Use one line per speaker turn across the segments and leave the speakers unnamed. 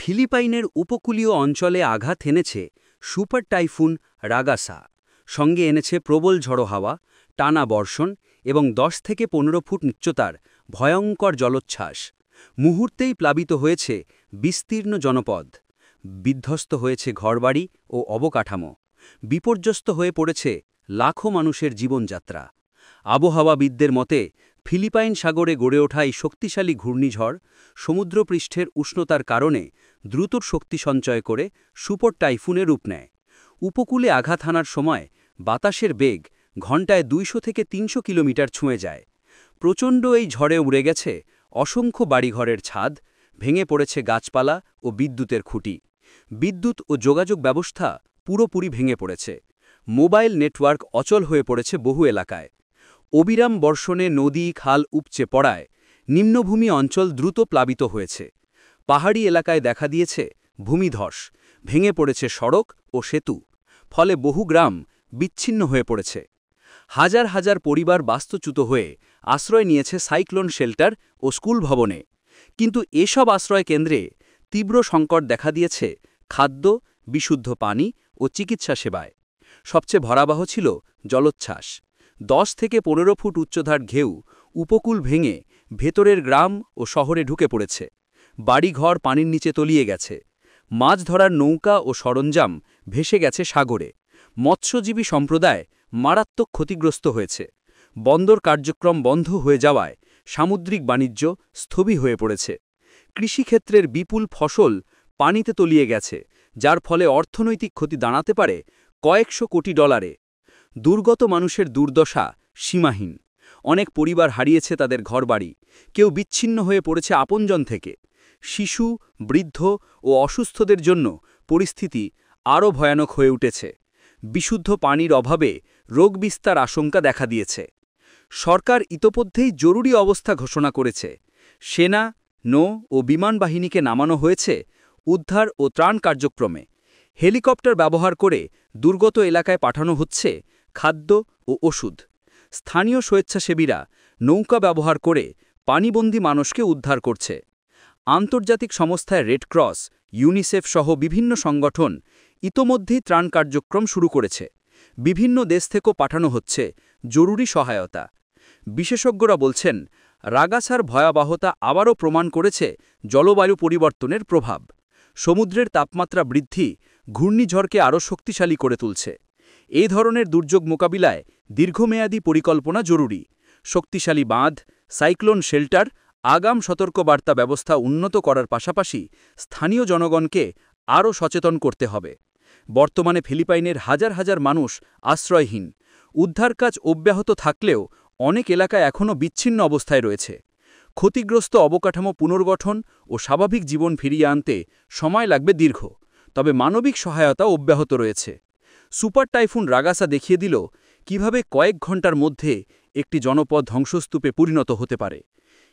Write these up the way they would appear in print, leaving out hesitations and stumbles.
ফিলিপাইনের উপকূলীয় অঞ্চলে আঘাত এনেছে সুপার টাইফুন রাগাসা, সঙ্গে এনেছে প্রবল ঝড়ো হাওয়া, টানা বর্ষণ এবং 10 থেকে 15 ফুট উচ্চতার ভয়ঙ্কর জলোচ্ছ্বাস। মুহূর্তেই প্লাবিত হয়েছে বিস্তীর্ণ জনপদ, বিধ্বস্ত হয়েছে ঘরবাড়ি ও অবকাঠামো, বিপর্যস্ত হয়ে পড়েছে লাখো মানুষের জীবনযাত্রা। আবহাওয়াবিদদের মতে ফিলিপাইন সাগরে গড়ে ওঠা এই শক্তিশালী ঘূর্ণিঝড় সমুদ্রপৃষ্ঠের উষ্ণতার কারণে দ্রুত শক্তি সঞ্চয় করে সুপার টাইফুনে রূপ নেয়। উপকূলে আঘাত হানার সময় বাতাসের বেগ ঘণ্টায় 200 থেকে 300 কিলোমিটার ছুঁয়ে যায়। প্রচণ্ড এই ঝড়ে উড়ে গেছে অসংখ্য বাড়িঘরের ছাদ, ভেঙে পড়েছে গাছপালা ও বিদ্যুতের খুঁটি। বিদ্যুৎ ও যোগাযোগ ব্যবস্থা পুরোপুরি ভেঙে পড়েছে। মোবাইল নেটওয়ার্ক অচল হয়ে পড়েছে বহু এলাকায়। অবিরাম বর্ষণে নদী খাল উপচে পড়ায় নিম্নভূমি অঞ্চল দ্রুত প্লাবিত হয়েছে। পাহাড়ি এলাকায় দেখা দিয়েছে ভূমিধস, ভেঙে পড়েছে সড়ক ও সেতু, ফলে বহু গ্রাম বিচ্ছিন্ন হয়ে পড়েছে। হাজার হাজার পরিবার বাস্তুচ্যুত হয়ে আশ্রয় নিয়েছে সাইক্লোন শেল্টার ও স্কুল ভবনে। কিন্তু এসব আশ্রয় কেন্দ্রে তীব্র সংকট দেখা দিয়েছে খাদ্য, বিশুদ্ধ পানি ও চিকিৎসা সেবায়। সবচেয়ে ভয়াবহ ছিল জলোচ্ছ্বাস। 10 থেকে 15 ফুট উচ্চতার ঢেউ উপকূল ভেঙে ভেতরের গ্রাম ও শহরে ঢুকে পড়েছে। বাড়িঘর পানির নিচে তলিয়ে গেছে। মাছ ধরার নৌকা ও সরঞ্জাম ভেসে গেছে সাগরে। মৎস্যজীবী সম্প্রদায় মারাত্মক ক্ষতিগ্রস্ত হয়েছে। বন্দর কার্যক্রম বন্ধ হয়ে যাওয়ায় সামুদ্রিক বাণিজ্য স্থবির হয়ে পড়েছে। কৃষিক্ষেত্রের বিপুল ফসল পানিতে তলিয়ে গেছে, যার ফলে অর্থনৈতিক ক্ষতি দাঁড়াতে পারে কয়েকশো কোটি ডলারে। দুর্গত মানুষের দুর্দশা সীমাহীন। অনেক পরিবার হারিয়েছে তাদের ঘরবাড়ি, কেউ বিচ্ছিন্ন হয়ে পড়েছে আপনজন থেকে। শিশু, বৃদ্ধ ও অসুস্থদের জন্য পরিস্থিতি আরও ভয়ানক হয়ে উঠেছে। বিশুদ্ধ পানির অভাবে রোগ বিস্তার আশঙ্কা দেখা দিয়েছে। সরকার ইতোমধ্যেই জরুরি অবস্থা ঘোষণা করেছে। সেনা, নৌ ও বিমান বাহিনীকে নামানো হয়েছে উদ্ধার ও ত্রাণ কার্যক্রমে। হেলিকপ্টার ব্যবহার করে দুর্গত এলাকায় পাঠানো হচ্ছে খাদ্য ও ওষুধ। স্থানীয় স্বেচ্ছাসেবীরা নৌকা ব্যবহার করে পানিবন্দী মানুষকে উদ্ধার করছে। আন্তর্জাতিক সংস্থায় রেড ক্রস, ইউনিসেফ সহ বিভিন্ন সংগঠন ইতোমধ্যেই ত্রাণ কার্যক্রম শুরু করেছে। বিভিন্ন দেশ থেকেও পাঠানো হচ্ছে জরুরি সহায়তা। বিশেষজ্ঞরা বলছেন, রাগাসার ভয়াবহতা আবারও প্রমাণ করেছে জলবায়ু পরিবর্তনের প্রভাব। সমুদ্রের তাপমাত্রা বৃদ্ধি ঘূর্ণিঝড়কে আরও শক্তিশালী করে তুলছে। এই ধরনের দুর্যোগ মোকাবিলায় দীর্ঘমেয়াদী পরিকল্পনা জরুরি। শক্তিশালী বাঁধ, সাইক্লোন শেল্টার, আগাম সতর্কবার্তা ব্যবস্থা উন্নত করার পাশাপাশি স্থানীয় জনগণকে আরও সচেতন করতে হবে। বর্তমানে ফিলিপাইনের হাজার হাজার মানুষ আশ্রয়হীন। উদ্ধার কাজ অব্যাহত থাকলেও অনেক এলাকায় এখনও বিচ্ছিন্ন অবস্থায় রয়েছে। ক্ষতিগ্রস্ত অবকাঠামো পুনর্গঠন ও স্বাভাবিক জীবন ফিরিয়ে আনতে সময় লাগবে দীর্ঘ, তবে মানবিক সহায়তা অব্যাহত রয়েছে। সুপার টাইফুন রাগাসা দেখিয়ে দিল কিভাবে কয়েক ঘণ্টার মধ্যে একটি জনপদ ধ্বংসস্তূপে পরিণত হতে পারে।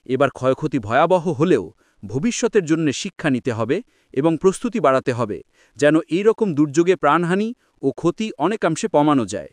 এবার ক্ষয়ক্ষতি ভয়াবহ হলেও ভবিষ্যতের জন্য শিক্ষা নিতে হবে এবং প্রস্তুতি বাড়াতে হবে, যেন এই রকম দুর্যোগে প্রাণহানি ও ক্ষতি অনেকাংশে কমানো যায়।